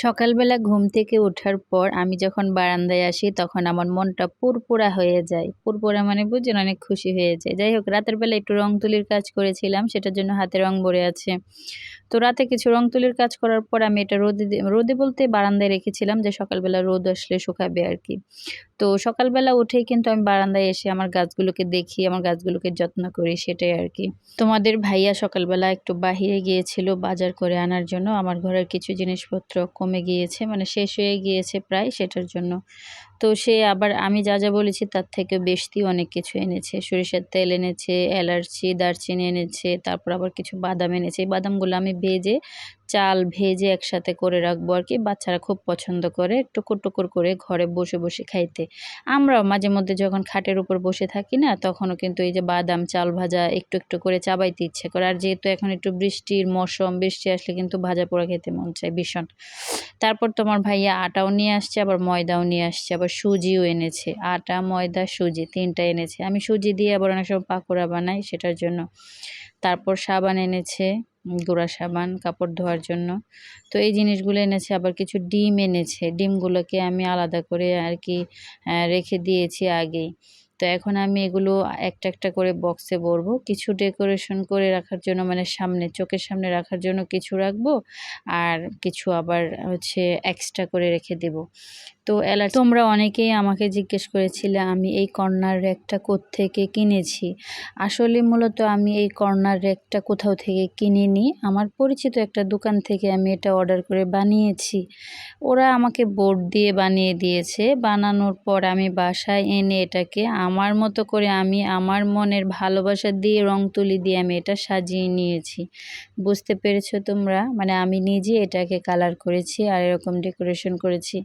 সকালবেলা ঘুম থেকে ওঠার পর আমি যখন বারান্দায় আসি তখন আমার মনটা পুরপুরা হয়ে যায়। পুরপুরা মানে বুঝেন, অনেক খুশি হয়ে যায়। যাই হোক, রাতের বেলা একটু রং তুলির কাজ করেছিলাম, সেটার জন্য হাতে রং ভরে আছে। তো রাতে কিছু রং তুলির কাজ করার পর আমি এটা রোদে বলতে বারান্দায় রেখেছিলাম, যে সকালবেলা রোদ আসলে শুকাবে আর কি। তো সকালবেলা উঠেই কিন্তু আমি বারান্দায় এসে আমার গাছগুলোকে দেখি, আমার গাছগুলোকে যত্ন করি, সেটাই আর কি। তোমাদের ভাইয়া সকালবেলা একটু বাহিরে গিয়েছিল বাজার করে আনার জন্য। আমার ঘরের কিছু জিনিসপত্র কমে গিয়েছে, মানে শেষ হয়ে গিয়েছে প্রায়, সেটার জন্য। তো সে আবার আমি যা যা বলেছি তার থেকে বেশি অনেক কিছু এনেছে। সরিষার তেল এনেছে, এলাচি, দারচিনি এনেছে, তারপর আবার কিছু বাদাম এনেছে। এই বাদামগুলো আমি ভেজে, চাল ভেজে একসাথে করে রাখবো আর কি। বাচ্চারা খুব পছন্দ করে টুকুর টুকুর করে ঘরে বসে বসে খাইতে। আমরাও মাঝে মধ্যে যখন খাটের উপর বসে থাকি না, তখনও কিন্তু এই যে বাদাম, চাল ভাজা একটু একটু করে চাবাইতে ইচ্ছে করে। আর যেহেতু এখন একটু বৃষ্টির মৌসুম, বৃষ্টি আসলে কিন্তু ভাজা পোড়া খেতে মন চায় ভীষণ। তারপর তোমার ভাইয়া আটাও নিয়ে আসছে, আবার ময়দাও নিয়ে আসছে, আবার সুজিও এনেছে। আটা, ময়দা, সুজি তিনটা এনেছে। আমি সুজি দিয়ে আবার অনেক সময় পাকোড়া বানাই, সেটার জন্য। তারপর সাবান এনেছে, গুঁড়া সাবান কাপড় ধোয়ার জন্য। তো এই জিনিসগুলো এনেছে। আবার কিছু ডিম এনেছে। ডিমগুলোকে আমি আলাদা করে আর কি রেখে দিয়েছি আগেই। তো এখন আমি এগুলো একটা একটা করে বক্সে ভরবো। কিছু ডেকোরেশন করে রাখার জন্য, মানে সামনে, চোখের সামনে রাখার জন্য কিছু রাখবো, আর কিছু আবার হচ্ছে এক্সট্রা করে রেখে দেব। তো তোমরা অনেকেই আমাকে জিজ্ঞেস করেছিলে আমি এই কর্নার র্যাকটা কোত্থেকে কিনেছি। আসলে মূলত আমি এই কর্নার র্যাকটা কোথাও থেকে কিনিনি, আমার পরিচিত একটা দোকান থেকে আমি এটা অর্ডার করে বানিয়েছি। ওরা আমাকে বোর্ড দিয়ে বানিয়ে দিয়েছে। বানানোর পর আমি বাসায় এনে এটাকে আমার মতো করে, আমি আমার মনের ভালোবাসা দিয়ে, রং তুলি দিয়ে আমি এটা সাজিয়ে নিয়েছি। বুঝতে পেরেছো তোমরা? মানে আমি নিজে এটাকে কালার করেছি আর এরকম ডেকোরেশন করেছি।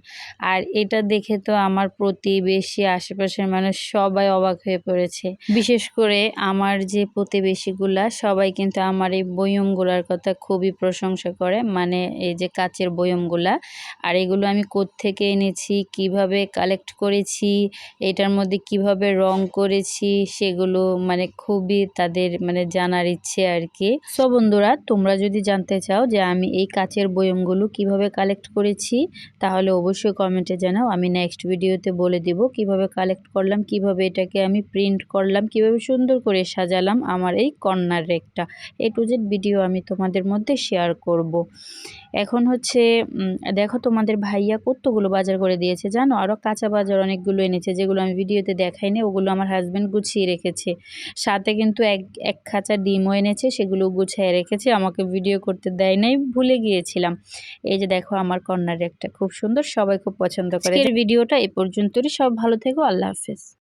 আর এটা দেখে তো আমার প্রতিবেশী, আশেপাশের মানুষ সবাই অবাক হয়ে পড়েছে। বিশেষ করে আমার যে প্রতিবেশীগুলা, সবাই কিন্তু আমার এই বয়মগুলার কথা খুবই প্রশংসা করে, মানে এই যে কাচের বয়মগুলা। আর এগুলো আমি কোত্থেকে এনেছি, কিভাবে কালেক্ট করেছি, এটার মধ্যে কিভাবে রং করেছি, সেগুলো মানে খুবই তাদের মানে জানার ইচ্ছে আর কি। সো বন্ধুরা, তোমরা যদি জানতে চাও যে আমি এই কাচের বয়মগুলো কিভাবে কালেক্ট করেছি, তাহলে অবশ্যই কমেন্টে জানাও। আমি নেক্সট ভিডিওতে বলে দিব কিভাবে কালেক্ট করলাম, কিভাবে এটাকে আমি প্রিন্ট করলাম, কিভাবে সুন্দর করে সাজালাম আমার এই corner রেকটা। A to Z video আমি তোমাদের মধ্যে শেয়ার করব। এখন হচ্ছে দেখো তোমাদের ভাইয়া কতগুলো বাজার করে দিয়েছে জানো। আরও কাঁচা বাজার অনেকগুলো এনেছে, যেগুলো আমি ভিডিওতে দেখাইনি, ওগুলো আমার হাজব্যান্ড গুছিয়ে রেখেছে। সাথে কিন্তু এক খাঁচা ডিমও এনেছে, সেগুলো গুছিয়ে রেখেছে, আমাকে ভিডিও করতে দেয় নাই, ভুলে গিয়েছিলাম। এই যে দেখো আমার কর্নার একটা খুব সুন্দর, সবাই খুব পছন্দ করে। আজকের ভিডিওটা এ পর্যন্তই। সব ভালো থেকো, আল্লাহ হাফেজ।